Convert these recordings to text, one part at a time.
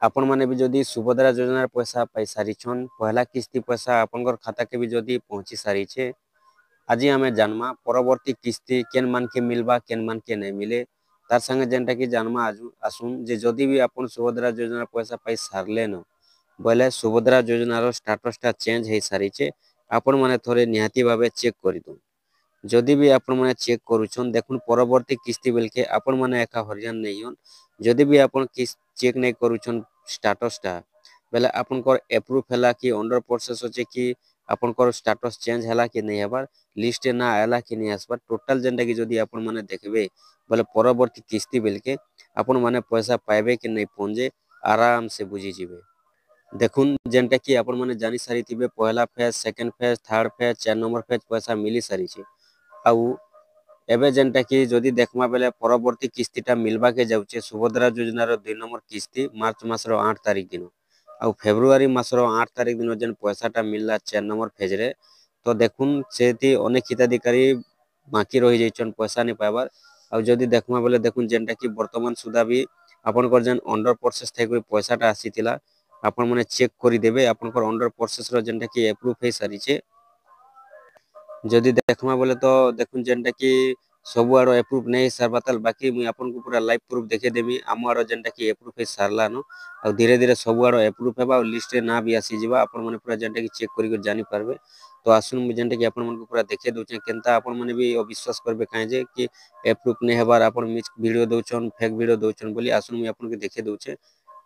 आपण माने भी जदि सुभद्रा योजना पैसा पाई सारिछन पहला किस्ती पैसा आपनकर खाता के भी जदि पहुंची सारिछे आज आम जानमा परवर्ती किस्ती केन मान के मिलबा केन मान के नहीं मिले तार संगे जेनटा कि जानमा आसुन जे जदि भी आपन सुभद्रा योजना पैसा पाई सारले न बोले सुभद्रा योजनार स्टाटसटा चेंज हो सारिछे आपण माने थोड़े निहाती भावे चेक करिदो जदि भी आपण माने चेक करूछन देखुन परवर्ती किस्ती बेलके आपण माने एका हरियान नहीं होन जदि भी आपण चेक नहीं करूछन स्टाटसटा बेले आपनकर एप्रूव हैला कि अंडर प्रोसेस होचे कि आपनकर स्टाटस चेंज हैला कि नहीं हबार लिस्ट ना आला कि नहीं आसबार टोटल जेनटा कि जदि आपण माने देखबे बोले परवर्ती किस्ती बेलके आपण माने पैसा पाइबे कि नहीं पहुंचे आराम से बुझी जिवे देखुन जेनटा कि आपण माने जानि सारी थिबे पहला phase second phase third phase 4 number phase पैसा मिली सारी छे आउ एबे जेनटा कि जदि देखमा बेले परवर्ती किस्तीटा मिलबा के जाउचे सुभद्रा योजनार 2 नंबर किस्ती मार्च मासर 8 तारिख दिन आउ फेब्रुआरी मासर 8 तारिख दिन जेन पैसाटा मिलला 4 नंबर फेज रे तो देखुन सेति अनेक हिताधिकारी बाकी रही जाइछन पैसा नहीं पाइबार आउ जदि देखमा बेले देखुन जेनटा कि वर्तमान सुधा भी आपनकर जेन अंडर प्रोसेस थे पैसाटा आसीथिला आपण माने चेक करि देबे आपनकर अंडर प्रोसेस रो जेनटा कि एप्रूव हे सारी छे जदि देखमा बोले तो देखुन जेनटा कि सब आड़ एप्रूव नहीं सारबा ताल बाकी मुई आपन को पूरा लाइव प्रूफ देखे देमी आम आड़ जेनटा कि एप्रूव हे सारला न आ धीरे धीरे सब आड़ एप्रूव हेबा लिस्ट रे ना भी आसी जिबा आपन माने पूरा जेनटा कि चेक करि जानि पारबे तो आसुन मु जेनटा कि आपन मन को पूरा देखे दोचे केनता आपन माने भी अविश्वास करबे काहे जे कि एप्रूव नहीं हेबार आपन मिछ वीडियो दोचन फेक वीडियो दोचन बोली आसुन मु आपन के देखे दोचे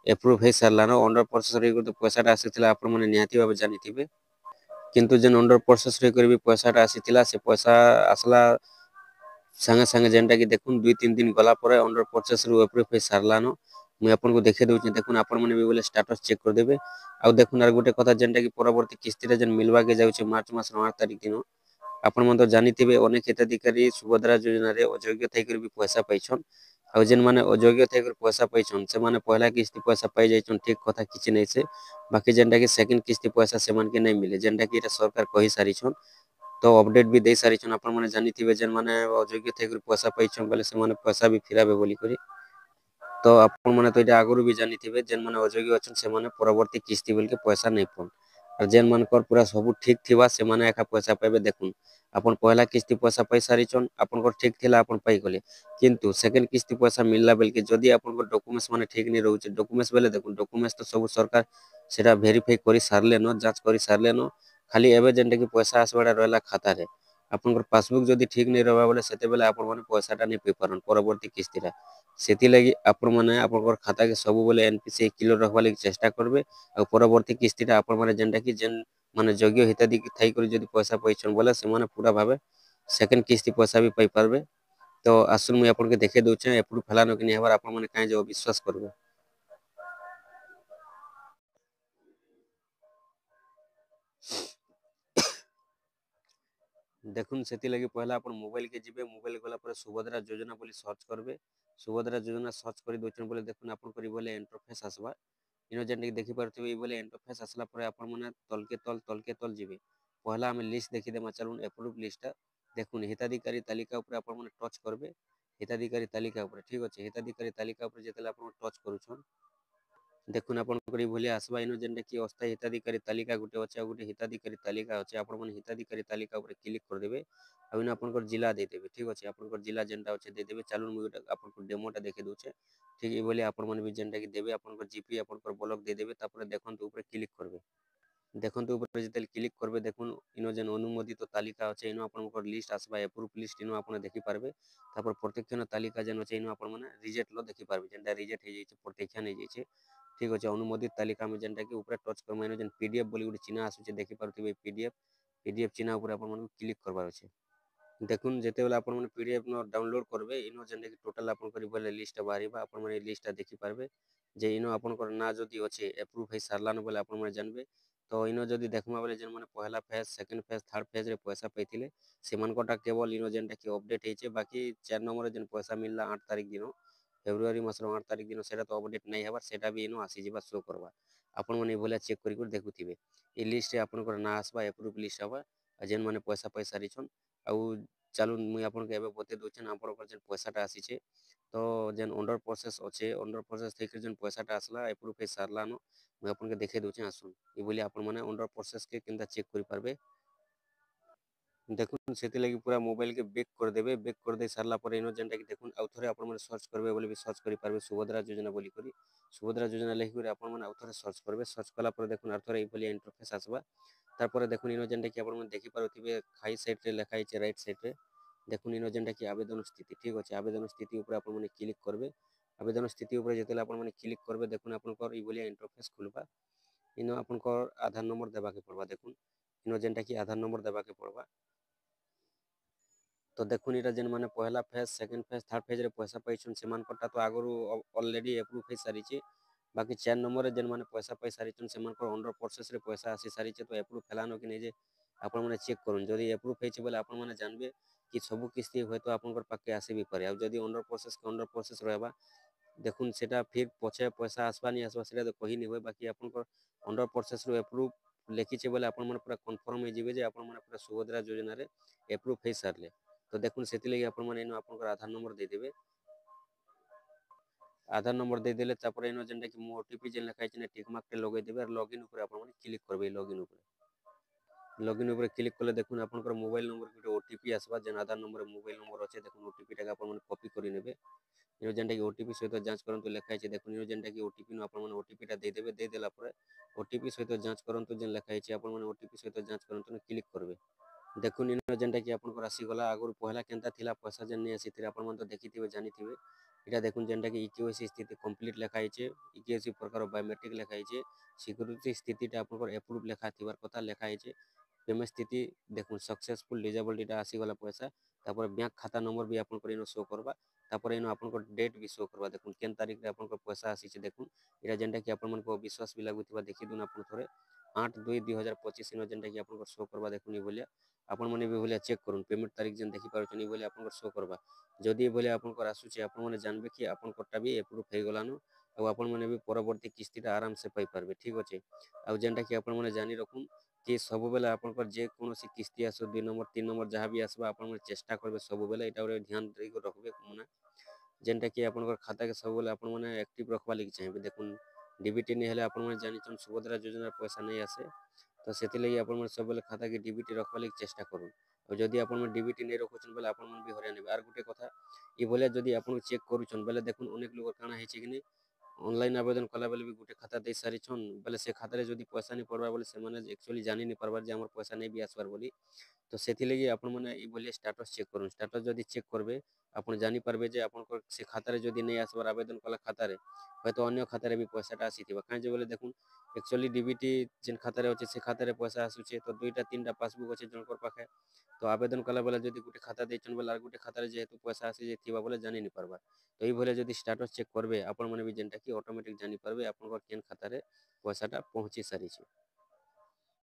एप्रूव हे सारला न अंडर प्रोसेस रे तो पैसाटा आसीथिला आपन माने निहाती भाबे जानिथिबे किंतु जेन अंडर प्रोसेस रे करबी पैसाटा आसीथिला से पैसा आसला संगे संगे जेनटा कि देखुन 2-3 दिन गला परे अंडर प्रोसेस रु एप्रूव हे सारला न मुई आपन को देखे दोचे देखुन आपन माने भी बोले स्टेटस चेक कर देबे आ देखुन आर गोटे कथा जेनटा कि परवर्ती किस्ती रे जेन मिलवा के जाउचे मार्च मास 8 तारिख दिन आपण मन तो जानिथिबे अनेक हिताधिकारी सुभद्रा योजना रे अयोग्य थई कर भी पैसा पाइछन आ जेन माने अयोग्य थई कर पैसा पाइछन से माने पहला किस्ती पैसा पाई जाइछन ठीक कथा किछि नै से बाकी जेनटा कि सेकंड किस्ती पैसा से मन के नहीं मिले जेनटा कि एटा सरकार कहि सारिछन तो अपडेट भी दे सारिछन आपण माने जानिथिबे जेन माने अयोग्य थई कर पैसा पाइछन बोले से माने पैसा भी फिराबे बोली करी तो आपण माने तो एटा आगुरु भी जानिथिबे जेन माने अयोग्य अछन से माने परवर्ती किस्ती बेल के पैसा नहीं पन और जेन मानकर पूरा सब ठीक थिबा से माने एका पैसा पाइबे देखुन अपन पहला किस्ती पैसा पाई सारिछन आपनकर ठीक थिला अपन पाई गले किंतु सेकंड किस्ती पैसा मिलला बेल के जदी आपनकर डॉक्यूमेंट्स माने ठीक नहीं रहउचे डॉक्यूमेंट्स बेले देखुन डॉक्यूमेंट्स तो सब सरकार सेटा वेरीफाई करि सारले न जांच करि सारले न खाली एबे जेनटा कि पैसा आसबाडा रहला खाता रे आपनकर पासबुक जदी ठीक नहीं रहबा बोले सेते बेले आपन माने पैसाटा नहीं पे पारन परवर्ती किस्तीरा सेति लागि आपण माने आपनकर खाता के सब बोले एनपीसी क्लियर रखबा लागि चेष्टा करबे आ परवर्ती किस्तीटा आपण माने जेनटा कि जेन माने योग्य हिताधिकारी थाई करी जदी पैसा पाइछन बोले से माने पूरा भाबे सेकंड किस्ती पैसा भी पाई पारबे तो आसुन मुई आपन के देखे दोचे एप्रूव फलानो कि नहीं हबार आपण माने काहे जो विश्वास करबे देखुन सेति लगी पहला अपन मोबाइल के जिबे मोबाइल गला पर सुभद्रा योजना बोली सर्च करबे सुभद्रा योजना सर्च करी दोचन बोले देखुन अपन करी बोले इंटरफेस आसबा इनो जेन देखि परथिबे बोले इंटरफेस आसला पर अपन माने तल के तल जिबे पहला हम लिस्ट देखि देमा चलुन एप्रूव लिस्ट देखुन हिताधिकारी तालिका ऊपर अपन माने टच करबे हिताधिकारी तालिका ऊपर ठीक अछि हिताधिकारी तालिका ऊपर जेतले अपन टच करूछन देखुन आपण करी भलिया आसबा इनो जेनटा कि अस्थायी हिताधिकारी तालिका गुटे अछि आ गुटे हिताधिकारी तालिका अछि आपण मन हिताधिकारी तालिका ऊपर क्लिक कर देबे आ इनो आपण जिला दे देबे ठीक अछि आपण जिला जेनटा अछि दे देबे चालू मुई आपण को डेमोटा देखे दोचे ठीक ए बोले आपण मन भी जेनटा कि देबे आपण जीपी आपण ब्लॉक दे देबे तापर देखंतु ऊपर क्लिक करबे देखंतु ऊपर जेतले क्लिक करबे देखुन इनो जेन अनुमोदित तालिका अछि इनो आपण लिस्ट आसबा एप्रूव लिस्ट इनो आपण देखि पारबे तापर प्रत्यक्षण तालिका जेन अछि इनो आपण माने रिजेक्ट लो देखि पारबे जेनटा रिजेक्ट हे जाइछे प्रत्यक्षण हे जाइछे ठीक अछि अनुमोदित तालिका में जेनटा कि ऊपर टच कर माने जेन पीडीएफ बोली गुटे चिन्ह आसुचे देखि पारथिबे पीडीएफ चिन्ह ऊपर आपण मन क्लिक करबार अछि देखुन जेते बेला आपण मन पीडीएफ न डाउनलोड करबे इनो जेनटा कि टोटल आपण करी बोले लिस्ट बारिबा आपण मन लिस्ट देखि पारबे जे इनो आपण ना जदी अछि एप्रूव हे सारला न बोले आपण मन जानबे तो इनो जदी देखमा बोले जेन माने पहला phase second phase third phase रे पैसा पैथिले सेमान कोटा केवल इनो जेनटा कि अपडेट हेचे बाकी 4 नंबर जेन पैसा मिलला 8 तारिख दिन फेब्रुआरी मास 8 तारिख दिन सेटा तो अपडेट नहीं हबार सेटा भी इनो आसी जिबा शो करबा आपण मन भलिया चेक करि कर देखुथिबे ए लिस्ट रे आपण ना आसबा एप्रूव लिस्ट हबा जेन माने पैसा पैसा रिछन आउ चालू मुई आपण के एबे बते दोछन आपण जेन पैसाटा आसीचे तो जेन अंडर प्रोसेस अच्छे अंडर प्रोसेस थी जेन पैसाटा आसला एप्रुव हो सारलान मुझे आपन के देखे दूचे आसुन ये बोली आपण माने अंडर प्रोसेस के केनता चेक करि पारबे देखुन सेति लगी पूरा मोबाइल के बैक कर देबे बैक कर दे सारला पर इनो जेनटा कि देखुन आउ थरे आपण माने सर्च करबे बोली भी सर्च करि पारबे सुभद्रा योजना बोली करी सुभद्रा योजना लेखि करी आपण माने आउ थरे सर्च करबे सर्च कला पर देखुन आउ थरे ई बोली इंटरफेस आसबा तापर देखुन इनो जेनटा कि आपण माने देखि पारुथिबे खाई साइड रे लिखा हिचे राइट साइड रे देखुन इनो जेनटा कि आवेदन स्थिति ठीक अछि आवेदन स्थिति ऊपर आपण माने क्लिक करबे आवेदन स्थिति ऊपर जेतेला आपण माने क्लिक करबे देखुन आपनकर ई बोली इंटरफेस खुलबा इनो आपनकर आधार नंबर देबा के पड़बा देखुन इनो जेनटा कि आधार नंबर देबा के पड़बा तो देखुन इटा जेन माने पहला phase second phase third phase रे पैसा पाइछन सेमान कोटा तो आगरु ऑलरेडी अप्रूव हो सारी छे बाकी 4 नंबर रे जेन माने पैसा पाइ सारी छन सेमान को अंडर प्रोसेस रे पैसा आसी सारी छे तो अप्रूव हेलानो कि नै जे आपण माने चेक करूँ जदि अप्रूव होइछे बोले आपण माने जानबे कि सब किस्ती होय तो आपनकर पाके आसी भी पारे आ जदि अंडर प्रोसेस रहबा देखुन सेटा फिर पछे पैसा आसबा नि आसबा सेटा तो कहि नै होय बाकी आपनकर अंडर प्रोसेस रो अप्रूव लेखिछे बोले आपण माने पूरा कन्फर्म हो जिवे जे आपण माने पूरा सुभद्रा योजना रे अप्रूव हो सारले तो देखुन सेति लगी आपण माने इनो आपनकर आधार नंबर दे देबे आधार नंबर दे देले तापर इनो जेनटा कि मो ओटीपी जेन लिखा हिचे टिक मार्क के लगै देबे और लॉगिन ऊपर आपण माने क्लिक करबे लॉगिन ऊपर लॉगिन ऊपर क्लिक कले देखुन आपनकर मोबाइल नंबर के ओटीपी आसबा जेन आधार नंबर मोबाइल नंबर अच्छे देखुन ओटीपी टाका आपण माने कॉपी करि नेबे इनो जेनटा कि ओटीपी सहित जांच करंतु लिखा हिचे देखुन इनो जेनटा कि ओटीपी नो आपण माने ओटीपी टा दे देबे दे देला पर ओटीपी सहित जांच करंतु जेन लिखा हिचे आपण माने ओटीपी सहित जांच करंतु क्लिक करबे देखुन इन जेनटा कि आपनकर आसीगला आगुर पहला केनता थिला पैसा जेन नै आसीथिले आपण मन तो देखिथिबे जानिथिबे इटा देखुन जेनटा कि ईकेवाईसी स्थिति कंप्लीट लेखा हिचे ईकेवाईसी प्रकार बायोमेट्रिक लेखा हिचे सिक्योरिटी स्थिति टा आपनकर अप्रूव लेखा थिबार कथा लेखा हिचे पेमेंट स्थिति देखुन सक्सेसफुल डिजेबल इटा आसीगला पैसा तापर बैंक खाता नंबर भी आपनकर इनो शो करबा तापर इनो आपनकर डेट भी शो करबा देखुन केन तारिख रे आपनकर पैसा आसीचे देखुन इटा जेनटा कि आपण मन को विश्वास भी लागुथिबा देखि दुन आपण थोरे 8/2/2025 इन जेनटा कि आपनकर शो करबा देखुन ई बोलिया आपण माने भी बोलिया चेक करूँ पेमेंट तारीख जेन देखि पारुछन ई बोलिया आपनकर शो करबा जदि बोले आपनकर आसुचे आपण माने जानबे कि आपनकरटा भी अप्रूव हो गलानो ଆଉ ଆପଣମାନେ ବି ପରବର୍ତ୍ତୀ କିସ୍ତିଟା ଆରାମସେ ପାଇପାରିବେ ଠିକ୍ ଅଛି ଆଉ ଯେନ୍ଟାକି ଆପଣମାନେ ଜାଣି ରଖୁନ୍ କି ସବୁବେଲେ ଆପଣଙ୍କର ଯେକୌଣସି କିସ୍ତି ଆସୁ 2 ନମ୍ବର 3 ନମ୍ବର ଯାହା ବି ଆସିବା ଆପଣମାନେ ଚେଷ୍ଟା କରିବେ ସବୁବେଲେ ଏଇଟା ଗୋଟେ ଧ୍ୟାନ ଦେଇକି ରଖିବେ ମାନେ ଯେନ୍ଟାକି ଆପଣଙ୍କର ଖାତାକେ ସବୁବେଲେ ଆପଣମାନେ ଆକ୍ଟିଭ ରଖବା ଲାଗି ଚାହିଁବେ ଦେଖୁନ୍ ଡିବିଟି ନେଇ ହେଲେ ଆପଣମାନେ ଜାଣିଛନ୍ ସୁଭଦ୍ରା ଯୋଜନାର ପଇସା ନେଇ ଆସେ ତ ସେଥିଲାଗି ଆପଣମାନେ ସବୁବେଲେ ଖାତାକେ ଡିବିଟି ରଖବା ଲାଗି ଚେଷ୍ଟା କରୁନ୍ ଆଉ ଯଦି ଆପଣମାନେ ଡିବିଟି ନେଇ ରଖୁଛନ୍ ବେଲେ ଆପଣମାନେ ବି ହଇରାଣ ହେବେ ଆର୍ ଗୋଟେ କଥା ଇ ଭଳିଆ ଯଦି ଆପଣ ଚେକ୍ କରୁଛନ୍ ବେଲେ ଦେଖୁନ୍ ଅନେକ ଲୋକ କାଣା ହେଇଛି କି ନି ऑनलाइन आवेदन कला बेले भी गोटे खाता दे सारी छन बेले से खाता रे जदी पैसा नहीं पड़बा बोले से माने एक्चुअली जानि नहीं पारबार जे हमर पैसा नहीं भी आसबार बोली तो सेथि लगी आपण माने ई बोलिए स्टेटस चेक करूँ स्टेटस जदी चेक करबे आपण जानि पारबे जे आपन से खाता रे जदी नहीं आसबार आवेदन कला खाता रे हयतो अन्य खाता रे भी पैसाटा आसीथिबा काहे जे बोले देखुन एक्चुअली डीबीटी जिन खाता रे अछि से खाता रे पैसा आसुचे तो दुईटा तीनटा पासबुक अछि जनकर पाखे तो आवेदन कला बेले जदी गोटे खाता दैछन बेले आर गोटे खाता रे जेहेतु पैसा आसी जेथिबा बोले जानि नहीं पारबा तो ई भले जदी स्टेटस चेक करबे आपण माने भी जेनटा कि ऑटोमेटिक जानि पारबे आपनकर केन खाता रे पैसाटा पहुंची सारी छै।